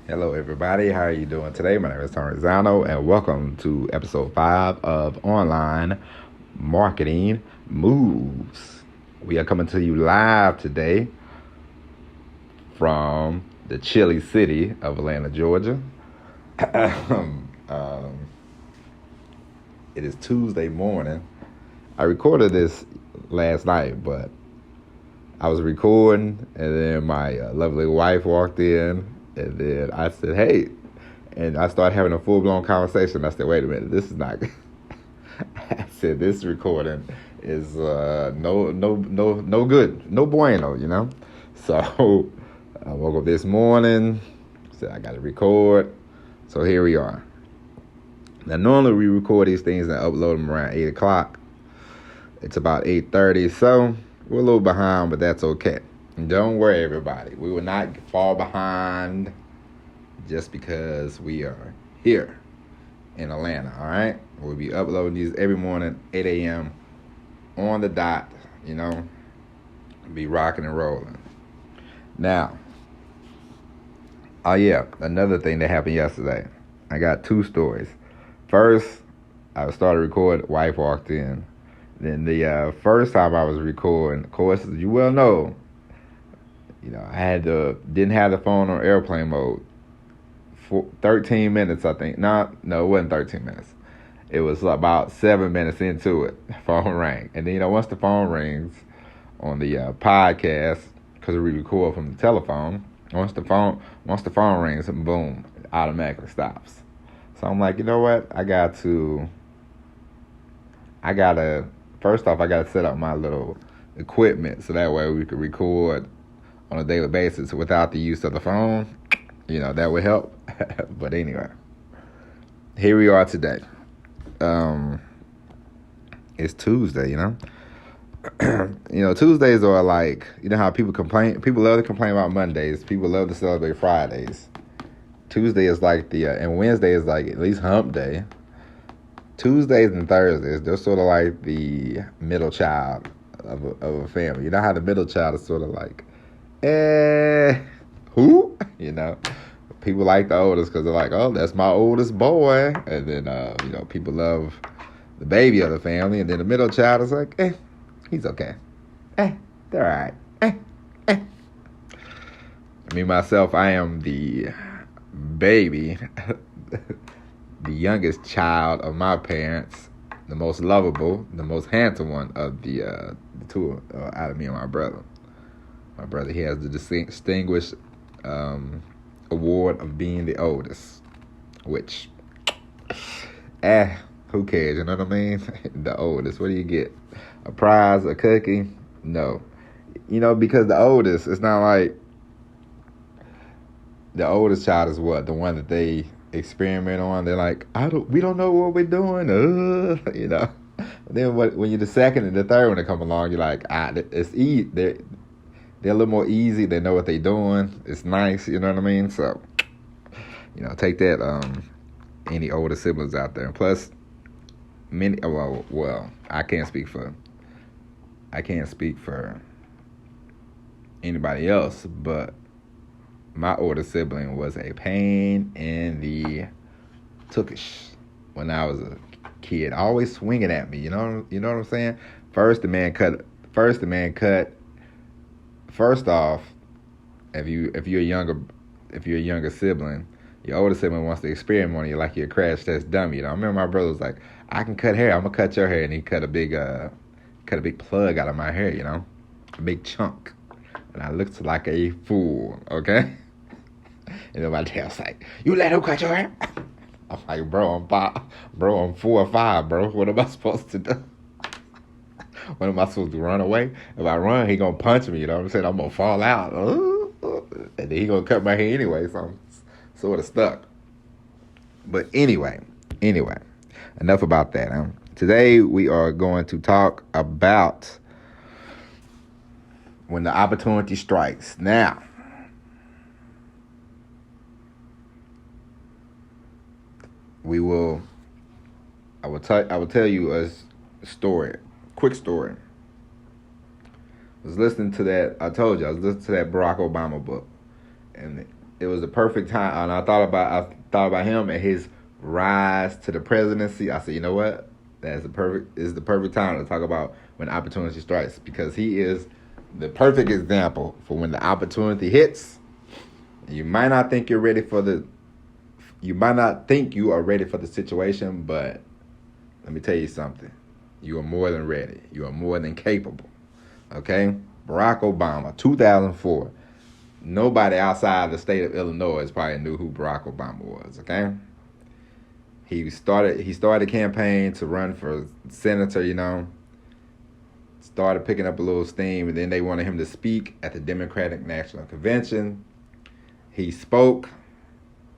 Hello, everybody. How are you doing today? My name is Tony Zano, and welcome to episode 5 of Online Marketing Moves. We are coming to you live today from the chilly city of Atlanta, Georgia. It is Tuesday morning. I recorded this last night, but I was recording, and then my lovely wife walked in, and then I said, "Hey," and I started having a full blown conversation. I said, "Wait a minute, this is not." I said, "This recording is no good, no bueno," you know. So I woke up this morning, said I got to record. So here we are. Now normally we record these things and upload them around 8 o'clock. It's about 8:30, so we're a little behind, but that's okay. Don't worry, everybody. We will not fall behind just because we are here in Atlanta, all right? We'll be uploading these every morning, 8 a.m. on the dot, you know, be rocking and rolling. Now, oh yeah, another thing that happened yesterday. I got two stories. First, I started recording, wife walked in. Then the first time I was recording, of course, as you well know, I didn't have the phone on airplane mode. For 13 minutes, I think. No, it wasn't 13 minutes. It was about 7 minutes into it. Phone rang, and then once the phone rings on the podcast, because we record from the telephone. Once the phone rings, boom, it automatically stops. So I'm like, you know what? First off, I gotta set up my little equipment so that way we could record on a daily basis without the use of the phone. That would help. But anyway, here we are today. It's Tuesday, Tuesdays are like, how people complain. People love to complain about Mondays. People love to celebrate Fridays. Tuesday is like and Wednesday is like at least hump day. Tuesdays and Thursdays, they're sort of like the middle child of a family. You know how the middle child is sort of like, who? People like the oldest because they're like, oh, that's my oldest boy. And then, people love the baby of the family. And then the middle child is like, he's okay. They're all right. Me, myself, I am the baby. The youngest child of my parents, the most lovable, the most handsome one of the two out of me and my brother. My brother, he has the distinguished award of being the oldest, which, who cares? You know what I mean? The oldest. What do you get? A prize, a cookie? No. Because the oldest, it's not like the oldest child is what? The one that they experiment on. They're like, we don't know what we're doing. Then when you're the second and the third one to come along, you're like, it's easy. They're a little more easy. They know what they're doing. It's nice. You know what I mean? So, take that. Any older siblings out there. And plus, many. Well, I can't speak for anybody else, but my older sibling was a pain in the tookish when I was a kid, always swinging at me. You know what I'm saying? First the man cut. First off, if you're a younger sibling, your older sibling wants to experiment on you like you're a crash test dummy. I remember my brother was like, "I can cut hair. I'm gonna cut your hair," and he cut a big plug out of my hair. A big chunk, and I looked like a fool. Okay. And then my dad's like, "You let him cut your hair?" I'm like, I'm 4 or 5, bro. What am I supposed to do? What am I supposed to run away? If I run, he gonna punch me. You know what I'm saying? I'm gonna fall out, and then he gonna cut my hair anyway. So I'm sort of stuck. But anyway, enough about that. Today we are going to talk about when the opportunity strikes. Now, I will tell you a story, quick story. I was listening to that. I told you I was listening to that Barack Obama book, and it was the perfect time. And I thought about him and his rise to the presidency. I said, you know what? Is the perfect time to talk about when opportunity strikes, because he is the perfect example for when the opportunity hits. You might not think you're ready for the you might not think you are ready for the situation, but let me tell you something. You are more than ready. You are more than capable. Okay? Barack Obama, 2004. Nobody outside the state of Illinois probably knew who Barack Obama was, okay? He started a campaign to run for senator, started picking up a little steam, and then they wanted him to speak at the Democratic National Convention. He spoke.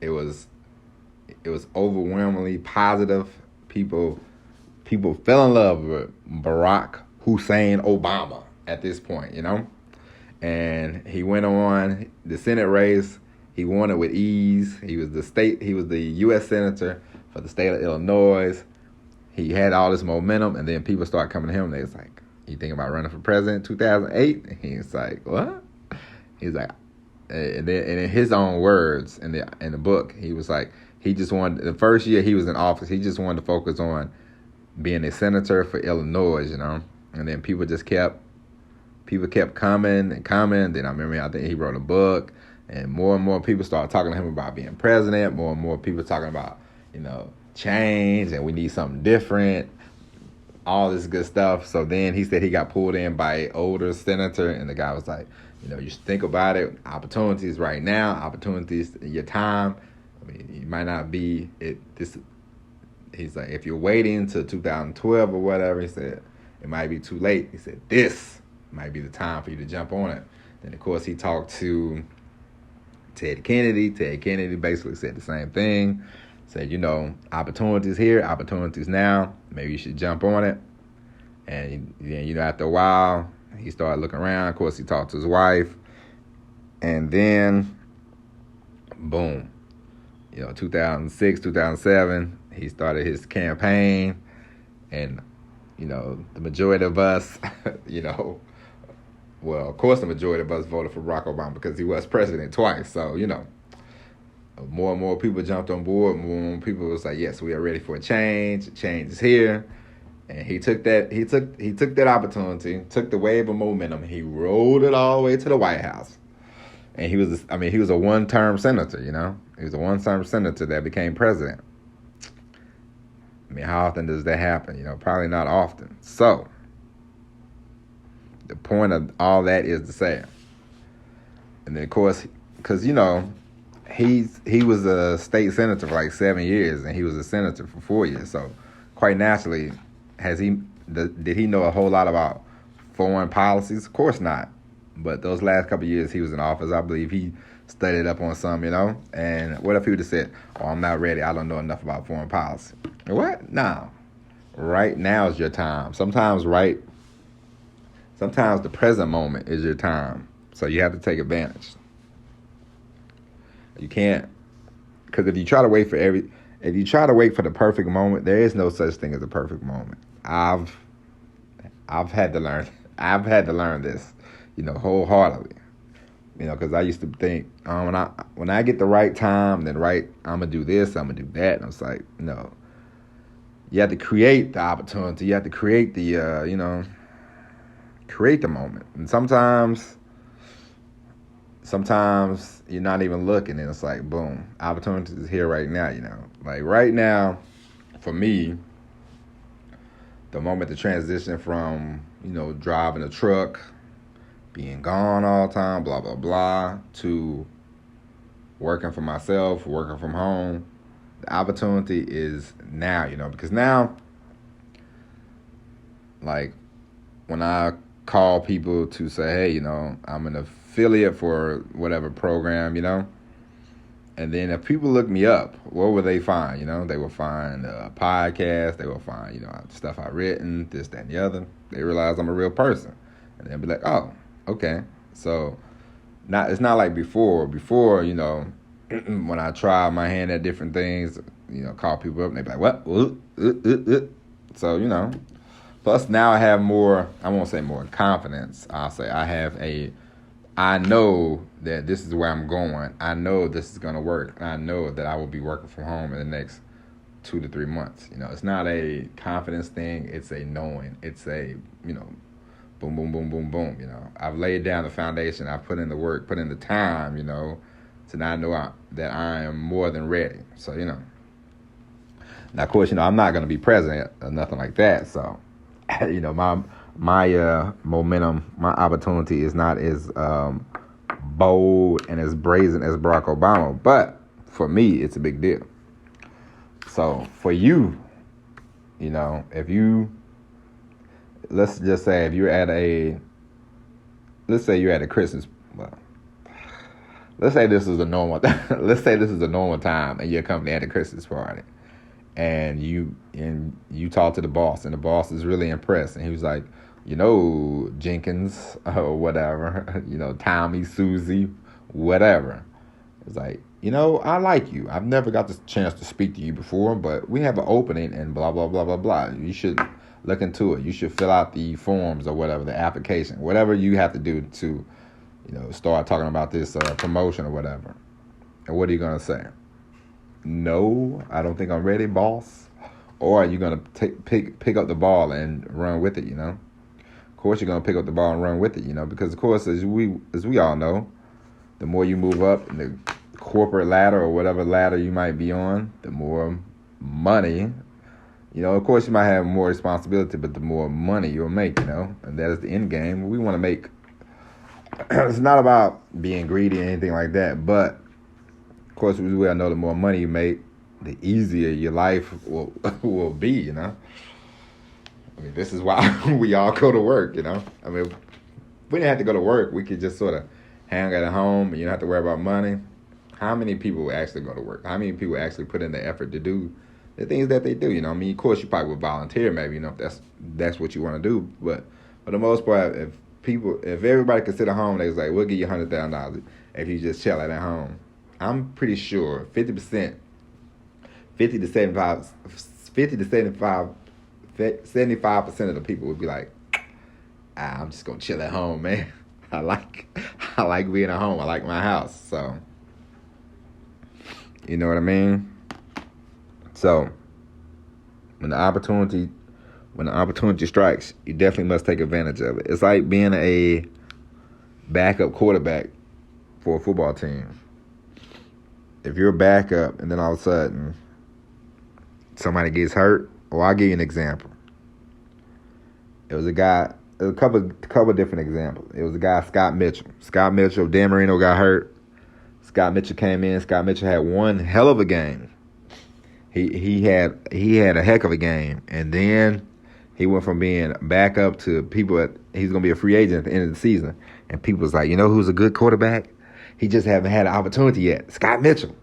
It was overwhelmingly positive. People fell in love with Barack Hussein Obama at this point, And he went on the Senate race. He won it with ease. He was the U.S. Senator for the state of Illinois. He had all this momentum, and then people started coming to him. And they was like, "You think about running for president in 2008?" And he's like, "What?" He's like, and in his own words in the book, he was like, he just wanted, the first year he was in office, he just wanted to focus on being a senator for Illinois, And then people kept coming and coming. Then I think he wrote a book, and more people started talking to him about being president. More and more people talking about, change, and we need something different, all this good stuff. So then he said he got pulled in by an older senator, and the guy was like, you should think about it. Opportunities right now, opportunities in your time. I mean, you might not be it. He's like, if you're waiting till 2012 or whatever, he said, it might be too late. He said, this might be the time for you to jump on it. Then, of course, he talked to Ted Kennedy. Ted Kennedy basically said the same thing. Said, opportunities here, opportunities now. Maybe you should jump on it. And then, after a while, he started looking around. Of course, he talked to his wife. And then, boom. 2006, 2007, he started his campaign. And, the majority of us, well, of course the majority of us voted for Barack Obama because he was president twice. So, more and more people jumped on board. More and more people was like, yes, we are ready for a change. Change is here. And he took that opportunity, took the wave of momentum. He rolled it all the way to the White House. And he was a one-term senator, He was a one-term senator that became president. I mean, how often does that happen? Probably not often. So, the point of all that is to say, and then of course, because he was a state senator for like 7 years, and he was a senator for 4 years. So, quite naturally, did he know a whole lot about foreign policies? Of course not. But those last couple of years he was in office, I believe he studied up on some, And what if he would have said, "Oh, I'm not ready. I don't know enough about foreign policy." What? No. Right now is your time. Sometimes the present moment is your time. So you have to take advantage. You can't, because if you try to wait for the perfect moment, there is no such thing as a perfect moment. I've had to learn this, wholeheartedly. Because I used to think, when I get the right time, then I'm gonna do this, I'm gonna do that, and I was like, no. You have to create the opportunity. You have to create the, create the moment. And sometimes you're not even looking, and it's like, boom, opportunity is here right now. Like right now, for me, the moment to transition from driving a truck, being gone all the time, blah, blah, blah, to working for myself, working from home. The opportunity is now, because now, like, when I call people to say, hey, I'm an affiliate for whatever program, and then if people look me up, what will they find? They will find a podcast, they will find, stuff I've written, this, that, and the other. They realize I'm a real person. And they'll be like, oh, okay. So it's not like before. Before, when I try my hand at different things, call people up and they be like, what? So, plus now I have more, I won't say more confidence. I'll say I have a I know that this is where I'm going. I know this is going to work. I know that I will be working from home in the next 2 to 3 months. It's not a confidence thing. It's a knowing. It's a, boom, boom, boom, boom, boom. I've laid down the foundation. I've put in the work, put in the time, to now know that I am more than ready. So, Now, of course, I'm not going to be president or nothing like that. So, my momentum, my opportunity is not as bold and as brazen as Barack Obama. But for me, it's a big deal. So for you, if you, let's just say if you're at let's say you're at a Christmas, well, let's say this is a normal, let's say this is a normal time and your company at a Christmas party. And you talk to the boss, and the boss is really impressed, and he was like, Jenkins or whatever, Tommy, Susie, whatever. It's like, I like you. I've never got the chance to speak to you before, but we have an opening and blah, blah, blah, blah, blah. You should look into it. You should fill out the forms or whatever, the application, whatever you have to do to, start talking about this promotion or whatever. And what are you going to say? No, I don't think I'm ready, boss. Or are you going to pick up the ball and run with it, Of course you're going to pick up the ball and run with it, because of course, as we all know, the more you move up in the corporate ladder or whatever ladder you might be on, the more money, of course you might have more responsibility, but the more money you'll make, and that is the end game. We want to make, it's not about being greedy or anything like that, but of course, we all know the more money you make, the easier your life will be, I mean, this is why we all go to work, I mean, if we didn't have to go to work, we could just sort of hang at home and you don't have to worry about money. How many people actually go to work? If put in the effort to do the things that they do? I mean, of course, you probably would volunteer, maybe, if that's what you want to do. But for the most part, if everybody could sit at home, they was like, we'll give you $100,000 if you just chill at home. I'm pretty sure 50 to 75% of the people would be like, I'm just gonna chill at home, man. I like being at home. I like my house. So, you know what I mean? So, when the opportunity strikes, you definitely must take advantage of it. It's like being a backup quarterback for a football team. If you're a backup and then all of a sudden somebody gets hurt, I'll give you an example. It was a couple different examples. It was a guy, Scott Mitchell. Dan Marino got hurt. Scott Mitchell came in. Scott Mitchell had one hell of a game. He had a heck of a game, and then he went from being backup to he's gonna be a free agent at the end of the season, and people was like, who's a good quarterback? He just haven't had an opportunity yet. Scott Mitchell.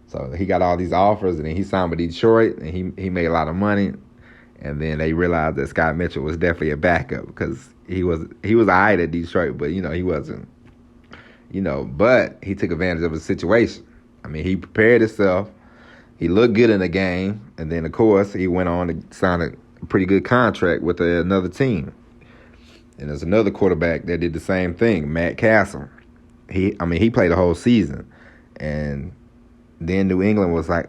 So he got all these offers, and then he signed with Detroit, and he made a lot of money. And then they realized that Scott Mitchell was definitely a backup because he was all right at Detroit, but he wasn't. But he took advantage of the situation. I mean, he prepared himself. He looked good in the game, and then of course he went on to sign a pretty good contract with another team. And there's another quarterback that did the same thing, Matt Castle. He played the whole season, and then New England was like,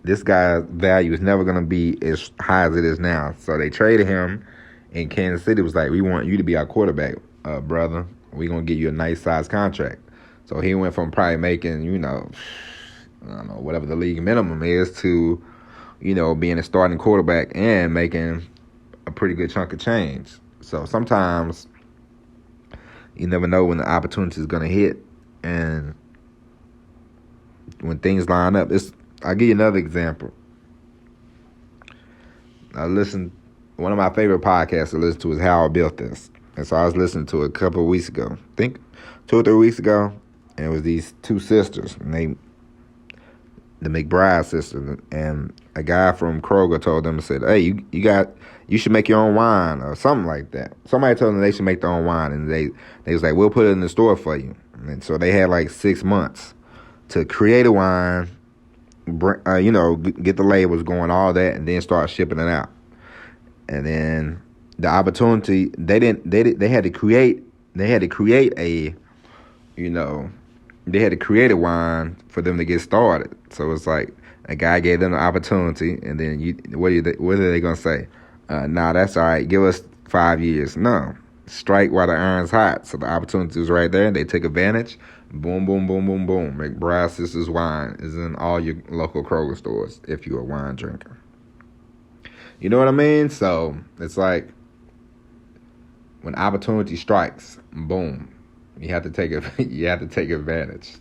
this guy's value is never going to be as high as it is now. So they traded him, and Kansas City was like, we want you to be our quarterback, brother. We're going to give you a nice size contract. So he went from probably making, I don't know, whatever the league minimum is to, being a starting quarterback and making a pretty good chunk of change. So sometimes you never know when the opportunity is going to hit, and when things line up. I'll give you another example. One of my favorite podcasts to listen to is How I Built This. And so I was listening to it a couple of weeks ago, I think 2 or 3 weeks ago, and it was these two sisters, and the McBride sisters, and a guy from Kroger told them and said, hey, you should make your own wine or something like that. Somebody told them they should make their own wine, and they was like, we'll put it in the store for you. And so they had like 6 months to create a wine, get the labels going, all that, and then start shipping it out. And then the opportunity, they had to create a you know, they had to create a wine for them to get started. So it's like a guy gave them the opportunity, and then what are they gonna say? Nah, that's all right. Give us 5 years. No, strike while the iron's hot. So the opportunity was right there, and they took advantage. Boom, boom, boom, boom, boom. McBride Sisters wine is in all your local Kroger stores if you're a wine drinker. You know what I mean? So it's like when opportunity strikes, boom, you have to take it. You have to take advantage.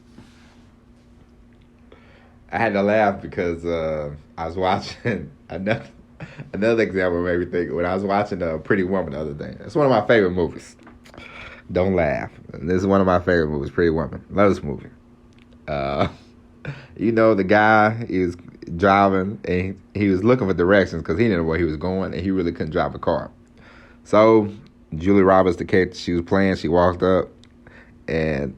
I had to laugh because I was watching another example made me think when I was watching Pretty Woman the other day. It's one of my favorite movies. Don't laugh. This is one of my favorite movies, Pretty Woman. Love this movie. The guy, he was driving and he was looking for directions because he didn't know where he was going and he really couldn't drive a car. So Julie Roberts, the character she was playing, she walked up and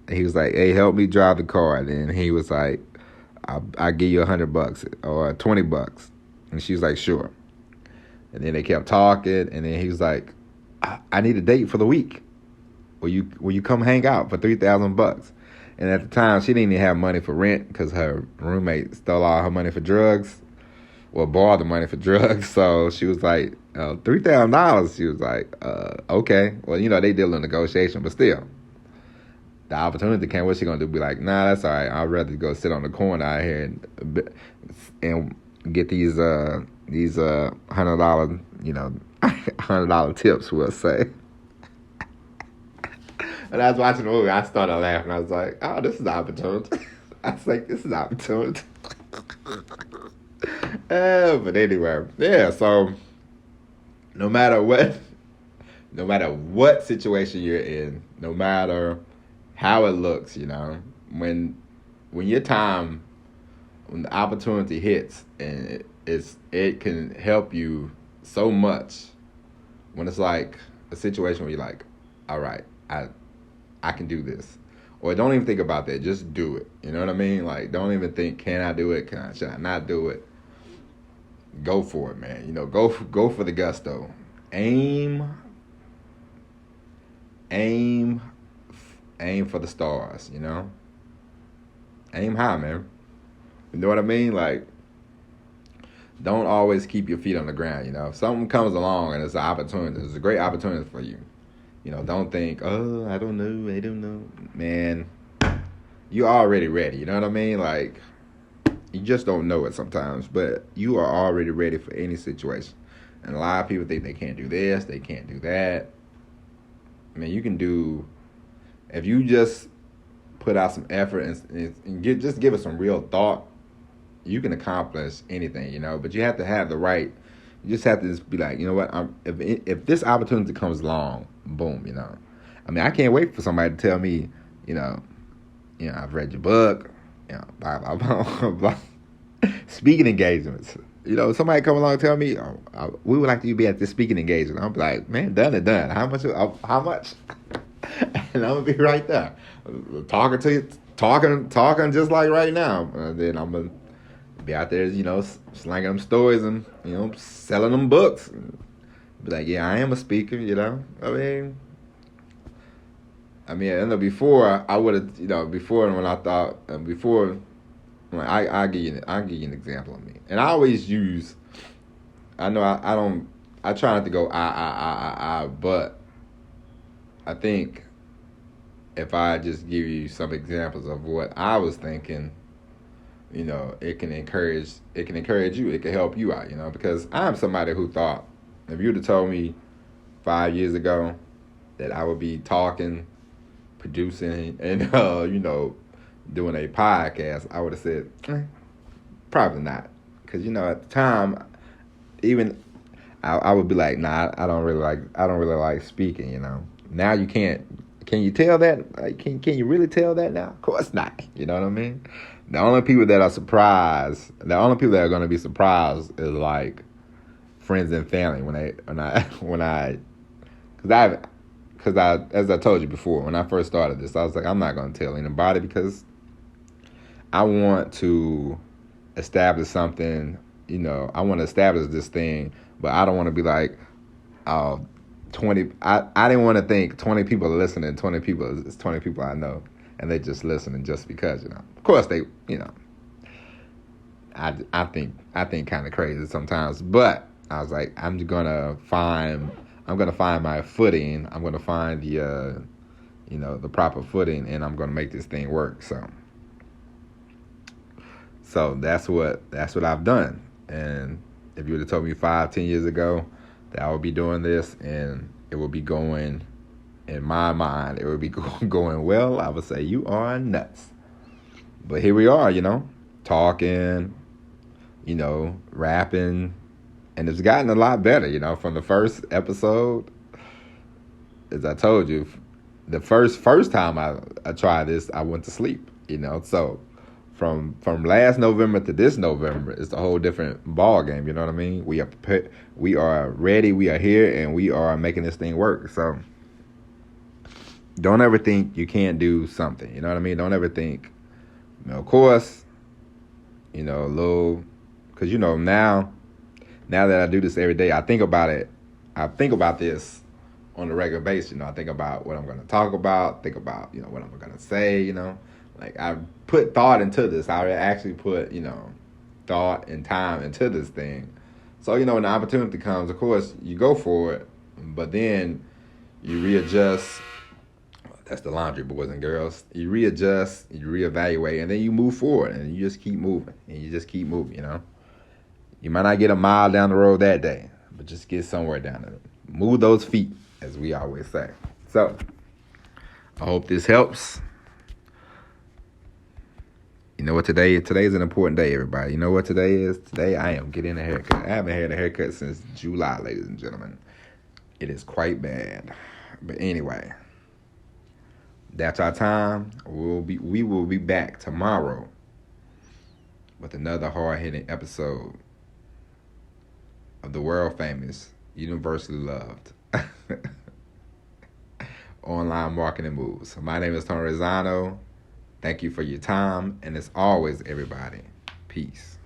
he was like, "Hey, help me drive the car." And then he was like, I'll give you $100 or $20. And she was like, "Sure." And then they kept talking, and then he was like, I need a date for the week. Will you come hang out for $3,000? And at the time, she didn't even have money for rent because her roommate stole all her money for drugs, or borrowed the money for drugs. So she was like, $3,000. She was like, okay. Well, they deal in negotiation, but still. The opportunity came. What's she gonna do? Be like, nah, that's all right. I'd rather go sit on the corner out here and get these $100, $100 tips. We'll say. And I was watching the movie. I started laughing. I was like, oh, this is opportunity. I was like, this is opportunity. But anyway, yeah. So no matter what situation you're in, no matter how it looks, when the opportunity hits, and it can help you so much. When it's like a situation where you're like, all right, I can do this, or don't even think about that, just do it. You know what I mean? Like, don't even think, can I do it? Should I not do it? Go for it, man. Go for the gusto. Aim for the stars, Aim high, man. You know what I mean? Like, don't always keep your feet on the ground, If something comes along and it's an opportunity, it's a great opportunity for you. Don't think, oh, I don't know. Man, you're already ready, you know what I mean? Like, you just don't know it sometimes, but you are already ready for any situation. And a lot of people think they can't do this, they can't do that. I mean, you can do, if you just put out some effort and just give it some real thought, you can accomplish anything, But you have to have the right. You just have to just be like, you know what? If this opportunity comes along, boom, I mean, I can't wait for somebody to tell me, I've read your book, blah blah blah blah. Speaking engagements. Somebody come along and tell me, we would like you to be at this speaking engagement. I'm like, man, done and done. How much? And I'm gonna be right there, talking to you, talking just like right now. And then I'm gonna be out there, slanging them stories and selling them books. Be like, yeah, I am a speaker. And before I would have, before when I thought, before. I'll give you an example of me, and I always use. I know I don't. I try not to go but I think if I just give you some examples of what I was thinking, it can encourage you. It can help you out, because I'm somebody who thought, if you would have told me 5 years ago that I would be talking, producing, and doing a podcast, I would have said, probably not. Because, at the time, even I would be like, nah, I don't really like speaking, Now you can't. Can you tell that? Like, can you really tell that now? Of course not. You know what I mean? The only people that are going to be surprised is like friends and family because as I told you before, when I first started this, I was like, I'm not going to tell anybody because I want to establish something, I want to establish this thing, but I don't want to be like, oh, 20. I didn't want to think 20 people are listening. 20 people is 20 people I know, and they just listening just because, you know. Of course they, you know. I think kind of crazy sometimes, but I was like, I'm gonna find my footing. I'm gonna find the the proper footing, and I'm gonna make this thing work. So that's what I've done. And if you would have told me 5-10 years ago that I would be doing this and it would be going, in my mind, it would be going well, I would say you are nuts. But here we are, talking, rapping, and it's gotten a lot better, from the first episode. As I told you, the first time I tried this, I went to sleep, so from last November to this November, it's a whole different ball game, you know what I mean? We are ready, we are here, and we are making this thing work. So don't ever think you can't do something, you know what I mean? Don't ever think, of course, a little, because now that I do this every day, I think about it. I think about this on a regular basis. I think about what I'm going to talk about. Think about what I'm going to say. Like I put thought into this. I actually put thought and time into this thing. So when the opportunity comes, of course you go for it, but then you readjust. That's the laundry, boys and girls. You readjust, you reevaluate, and then you move forward, and you just keep moving, and you just keep moving. You might not get a mile down the road that day, but just get somewhere down there. Move those feet, as we always say. So, I hope this helps. You know what today is an important day, everybody. You know what today is? Today I am getting a haircut. I haven't had a haircut since July, ladies and gentlemen. It is quite bad. But anyway, that's our time. We will be back tomorrow with another hard-hitting episode of the world famous, universally loved online marketing moves. My name is Tony Rosano. Thank you for your time, and as always, everybody, peace.